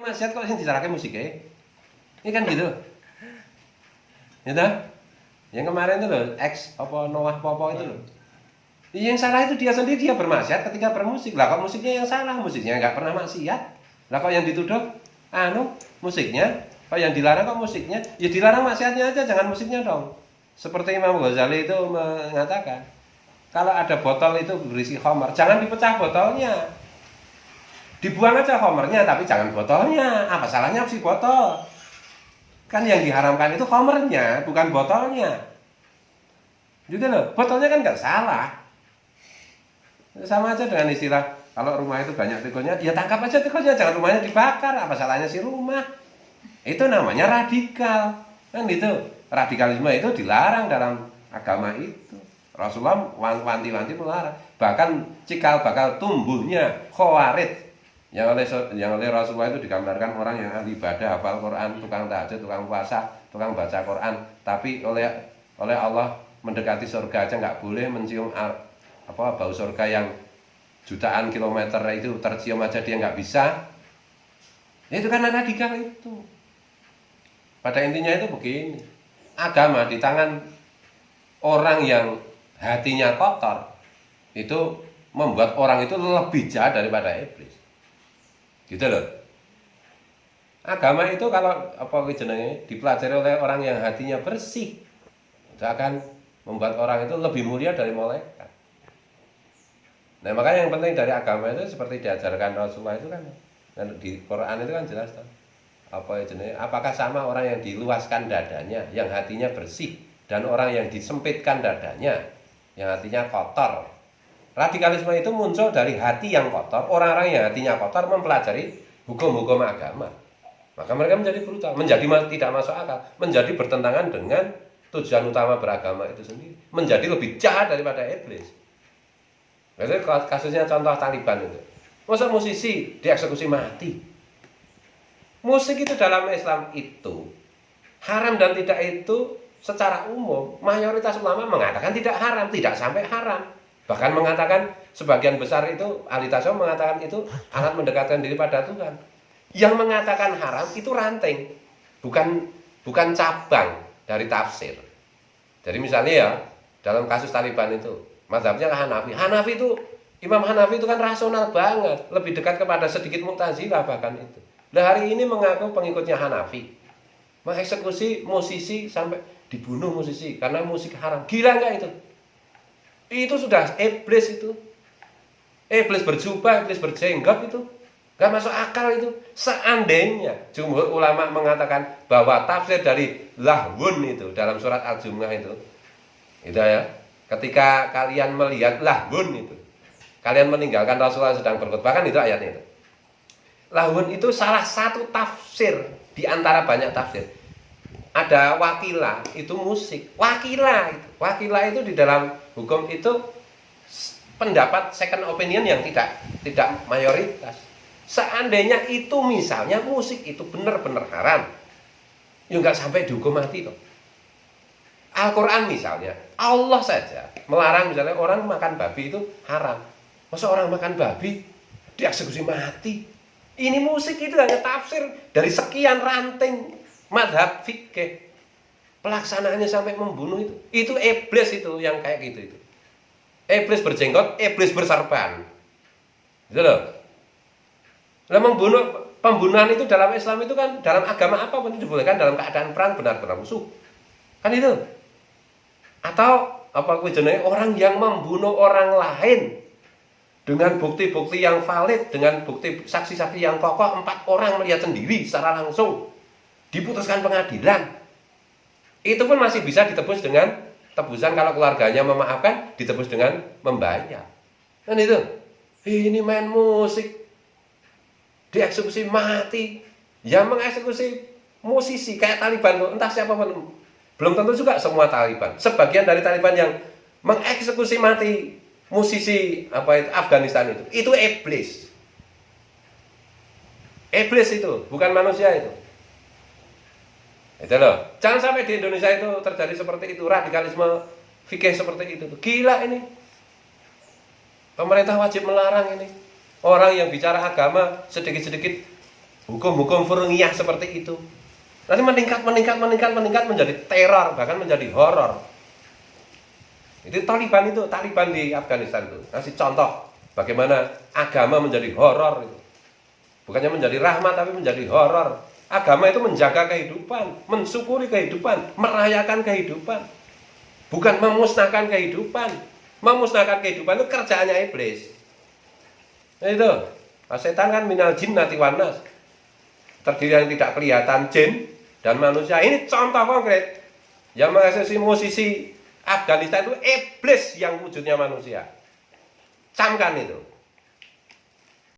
Maksiat kok sing dicarake musike. Ini kan gitu. Gitu. Yang kemarin itu loh, Noah Popo itu loh. Yang salah itu dia sendiri, dia bermaksiat ketika bermusik. Lah kok musiknya yang salah, musiknya nggak pernah maksiat. Lah kok yang dituduh, musiknya. Kok yang dilarang kok musiknya? Ya dilarang maksiatnya aja, jangan musiknya dong. Seperti Imam Ghazali itu mengatakan, kalau ada botol itu berisi khamar, jangan dipecah botolnya. Dibuang aja khamarnya, tapi jangan botolnya. Apa salahnya si botol? Kan yang diharamkan itu khamarnya, bukan botolnya. Gitu loh, botolnya kan nggak salah. Sama aja dengan istilah, kalau rumah itu banyak tikunnya, ya tangkap aja tikunnya, jangan rumahnya dibakar. Apa salahnya si rumah? Itu namanya radikal. Kan gitu. Radikalisme itu dilarang dalam agama itu. Rasulullah wanti-wanti melarang. Bahkan cikal bakal tumbuhnya khawarij. Yang oleh Rasulullah itu digambarkan orang yang ahli ibadah, hafal Quran, tukang tahajud, tukang puasa, tukang baca Quran. Tapi oleh Allah mendekati surga aja nggak boleh mencium bau surga yang jutaan kilometer itu tercium aja dia nggak bisa. Itu karena radikal itu. Pada intinya itu begini, agama di tangan orang yang hatinya kotor itu membuat orang itu lebih jahat daripada iblis. Gitu loh. Agama itu kalau dipelajari oleh orang yang hatinya bersih, itu akan membuat orang itu lebih mulia dari malaikat. Nah makanya yang penting dari agama itu seperti diajarkan Rasulullah itu kan, dan di Quran itu kan jelas tuh. Apakah sama orang yang diluaskan dadanya, yang hatinya bersih, dan orang yang disempitkan dadanya, yang hatinya kotor. Radikalisme itu muncul dari hati yang kotor. Orang-orang yang hatinya kotor mempelajari hukum-hukum agama, maka mereka menjadi brutal, menjadi tidak masuk akal, menjadi bertentangan dengan tujuan utama beragama itu sendiri, menjadi lebih jahat daripada iblis. Jadi kasusnya contoh Taliban itu, masa musisi dieksekusi mati. Musik itu dalam Islam itu haram dan tidak itu secara umum mayoritas ulama mengatakan tidak haram, tidak sampai haram. Bahkan mengatakan sebagian besar itu ahli tasawuf mengatakan itu alat mendekatkan diri pada Tuhan. Yang mengatakan haram itu ranting, bukan cabang dari tafsir. Jadi misalnya ya dalam kasus Taliban itu mazhabnya Hanafi. Hanafi itu Imam Hanafi itu kan rasional banget, lebih dekat kepada sedikit Mu'tazilah bahkan itu. Nah hari ini mengaku pengikutnya Hanafi, mengeksekusi musisi sampai dibunuh musisi karena musik haram. Gila nggak itu? Itu sudah iblis itu. Iblis berjubah, iblis berjenggot itu. Gak masuk akal itu. Seandainya jumhur ulama mengatakan bahwa tafsir dari lahwun itu dalam surat Al-Jumu'ah itu ya, ketika kalian melihat lahwun itu, kalian meninggalkan Rasulullah sedang berkhutbah, kan itu ayatnya itu. Lahwun itu salah satu tafsir di antara banyak tafsir. Ada wakilah, itu musik. Wakilah itu di dalam hukum itu pendapat second opinion yang tidak mayoritas. Seandainya itu misalnya musik itu benar-benar haram, ya nggak sampai dihukum mati toh. Al-Quran misalnya, Allah saja melarang misalnya orang makan babi itu haram. Masa orang makan babi dieksekusi mati? Ini musik itu hanya tafsir dari sekian ranting madhab fikih. Pelaksanaannya sampai membunuh itu iblis itu yang kayak gitu itu. Iblis berjenggot, iblis berserban. Gitu loh. Nah, pembunuhan itu dalam Islam itu kan dalam agama apapun dibolehkan dalam keadaan perang benar-benar musuh. Kan itu. Atau orang yang membunuh orang lain dengan bukti-bukti yang valid, dengan bukti saksi-saksi yang kokoh, 4 orang melihat sendiri secara langsung, diputuskan pengadilan. Itu pun masih bisa ditebus dengan tebusan kalau keluarganya memaafkan, ditebus dengan membayar. Kan itu. Ini main musik dieksekusi mati. Yang mengeksekusi musisi kayak Taliban, entah siapa pun, belum tentu juga semua Taliban. Sebagian dari Taliban yang mengeksekusi mati musisi Afghanistan itu iblis. Iblis itu, bukan manusia itu. Itu loh. Jangan sampai di Indonesia itu terjadi seperti itu, radikalisme fikih seperti itu. Gila ini. Pemerintah wajib melarang ini. Orang yang bicara agama sedikit-sedikit Hukum-hukum furungiyah seperti itu. Nanti meningkat menjadi teror, bahkan menjadi horor. Itu Taliban di Afghanistan itu. Ngasih contoh bagaimana agama menjadi horor itu. Bukannya menjadi rahmat tapi menjadi horor. Agama itu menjaga kehidupan, mensyukuri kehidupan, merayakan kehidupan. Bukan memusnahkan kehidupan. Memusnahkan kehidupan itu kerjaannya iblis. Nah itu, setan kan minal jinnati wan nas. Terdiri yang tidak kelihatan jin dan manusia. Ini contoh konkret yang mengaksesi musisi Afghanistan itu iblis yang wujudnya manusia. Camkan itu.